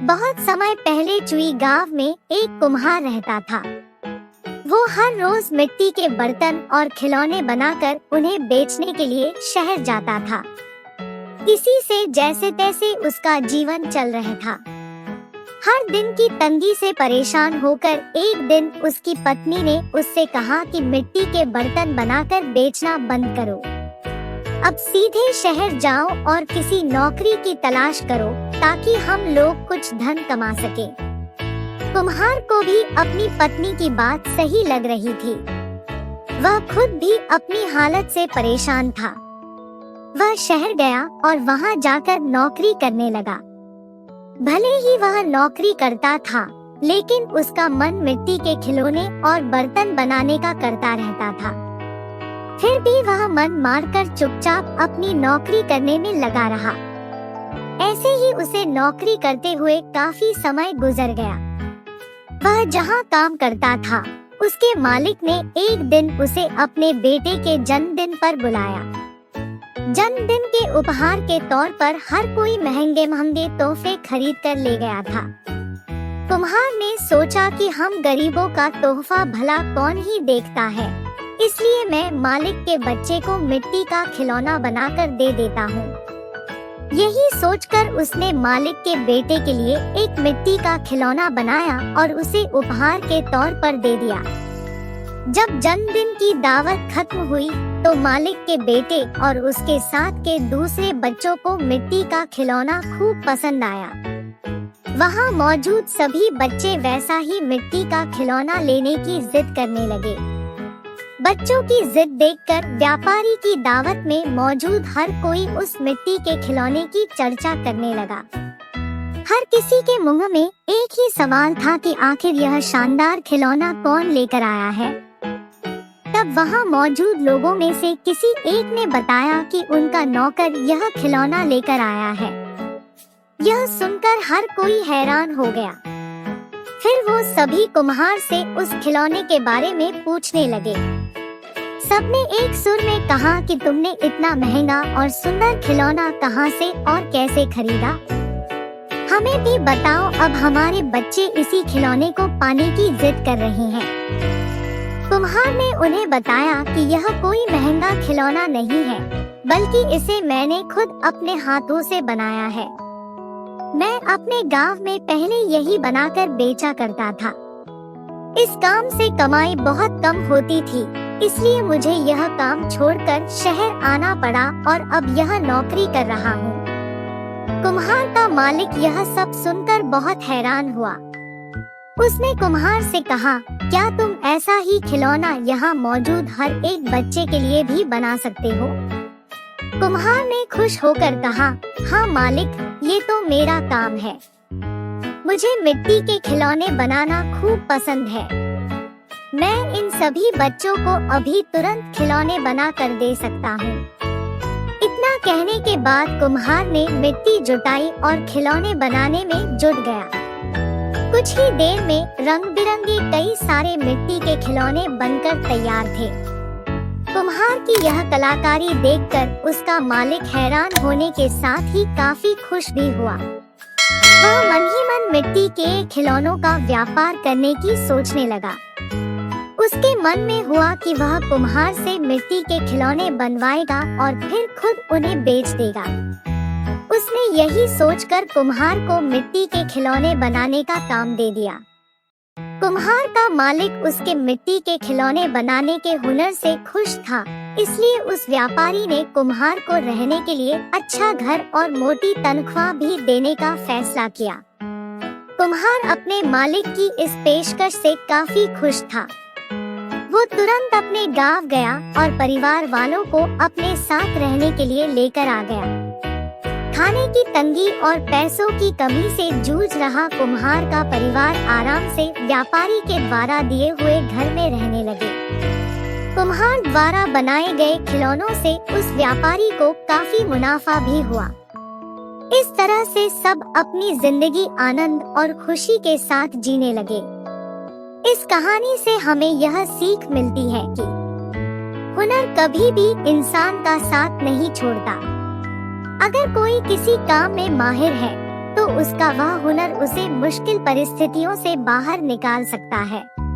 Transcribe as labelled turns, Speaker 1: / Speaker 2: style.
Speaker 1: बहुत समय पहले चुई गांव में एक कुम्हार रहता था। वो हर रोज मिट्टी के बर्तन और खिलौने बनाकर उन्हें बेचने के लिए शहर जाता था। इसी से जैसे तैसे उसका जीवन चल रहा था। हर दिन की तंगी से परेशान होकर एक दिन उसकी पत्नी ने उससे कहा कि मिट्टी के बर्तन बनाकर बेचना बंद करो। अब सीधे शहर जाओ और किसी नौकरी की तलाश करो ताकि हम लोग कुछ धन कमा सके। कुम्हार को भी अपनी पत्नी की बात सही लग रही थी। वह खुद भी अपनी हालत से परेशान था। वह शहर गया और वहां जाकर नौकरी करने लगा। भले ही वह नौकरी करता था, लेकिन उसका मन मिट्टी के खिलौने और बर्तन बनाने का करता रहता था। फिर भी वह मन मारकर चुपचाप अपनी नौकरी करने में लगा रहा। ऐसे ही उसे नौकरी करते हुए काफी समय गुजर गया। वह जहाँ काम करता था, उसके मालिक ने एक दिन उसे अपने बेटे के जन्मदिन पर बुलाया। जन्मदिन के उपहार के तौर पर हर कोई महंगे महंगे तोहफे खरीद कर ले गया था। कुम्हार ने सोचा कि हम गरीबों का तोहफा भला कौन ही देखता है, इसलिए मैं मालिक के बच्चे को मिट्टी का खिलौना बनाकर दे देता हूँ। यही सोचकर उसने मालिक के बेटे के लिए एक मिट्टी का खिलौना बनाया और उसे उपहार के तौर पर दे दिया। जब जन्मदिन की दावत खत्म हुई तो मालिक के बेटे और उसके साथ के दूसरे बच्चों को मिट्टी का खिलौना खूब पसंद आया। वहाँ मौजूद सभी बच्चे वैसा ही मिट्टी का खिलौना लेने की जिद करने लगे। बच्चों की जिद देखकर व्यापारी की दावत में मौजूद हर कोई उस मिट्टी के खिलौने की चर्चा करने लगा। हर किसी के मुंह में एक ही सवाल था कि आखिर यह शानदार खिलौना कौन लेकर आया है। तब वहाँ मौजूद लोगों में से किसी एक ने बताया कि उनका नौकर यह खिलौना लेकर आया है। यह सुनकर हर कोई हैरान हो गया। फिर वो सभी कुम्हार से उस खिलौने के बारे में पूछने लगे। सबने एक सुर में कहा कि तुमने इतना महंगा और सुंदर खिलौना कहाँ से और कैसे खरीदा? हमें भी बताओ, अब हमारे बच्चे इसी खिलौने को पाने की जिद कर रहे हैं। कुम्हार ने उन्हें बताया कि यह कोई महंगा खिलौना नहीं है, बल्कि इसे मैंने खुद अपने हाथों से बनाया है। मैं अपने गांव में पहले यही बनाकर बेचा करता था। इस काम से कमाई बहुत कम होती थी, इसलिए मुझे यह काम छोड़कर शहर आना पड़ा और अब यह नौकरी कर रहा हूँ। कुम्हार का मालिक यह सब सुनकर बहुत हैरान हुआ। उसने कुम्हार से कहा, क्या तुम ऐसा ही खिलौना यहाँ मौजूद हर एक बच्चे के लिए भी बना सकते हो? कुम्हार ने खुश होकर कहा, हाँ मालिक, ये तो मेरा काम है। मुझे मिट्टी के खिलौने बनाना खूब पसंद है। मैं इन सभी बच्चों को अभी तुरंत खिलौने बना कर दे सकता हूँ। इतना कहने के बाद कुम्हार ने मिट्टी जुटाई और खिलौने बनाने में जुट गया। कुछ ही देर में रंग बिरंगे कई सारे मिट्टी के खिलौने बनकर तैयार थे। कुम्हार की यह कलाकारी देखकर उसका मालिक हैरान होने के साथ ही काफी खुश भी हुआ। वह मन ही मन मिट्टी के खिलौनों का व्यापार करने की सोचने लगा। उसके मन में हुआ कि वह कुम्हार से मिट्टी के खिलौने बनवाएगा और फिर खुद उन्हें बेच देगा। उसने यही सोचकर कुम्हार को मिट्टी के खिलौने बनाने का काम दे दिया। कुम्हार का मालिक उसके मिट्टी के खिलौने बनाने के हुनर से खुश था, इसलिए उस व्यापारी ने कुम्हार को रहने के लिए अच्छा घर और मोटी तनख्वाह भी देने का फैसला किया। कुम्हार अपने मालिक की इस पेशकश से काफी खुश था। वो तुरंत अपने गांव गया और परिवार वालों को अपने साथ रहने के लिए लेकर आ गया। खाने की तंगी और पैसों की कमी से जूझ रहा कुम्हार का परिवार आराम से व्यापारी के द्वारा दिए हुए घर में रहने लगे। कुम्हार द्वारा बनाए गए खिलौनों से उस व्यापारी को काफी मुनाफा भी हुआ। इस तरह से सब अपनी जिंदगी आनंद और खुशी के साथ जीने लगे। इस कहानी से हमें यह सीख मिलती है कि हुनर कभी भी इंसान का साथ नहीं छोड़ता। अगर कोई किसी काम में माहिर है तो उसका वह हुनर उसे मुश्किल परिस्थितियों से बाहर निकाल सकता है।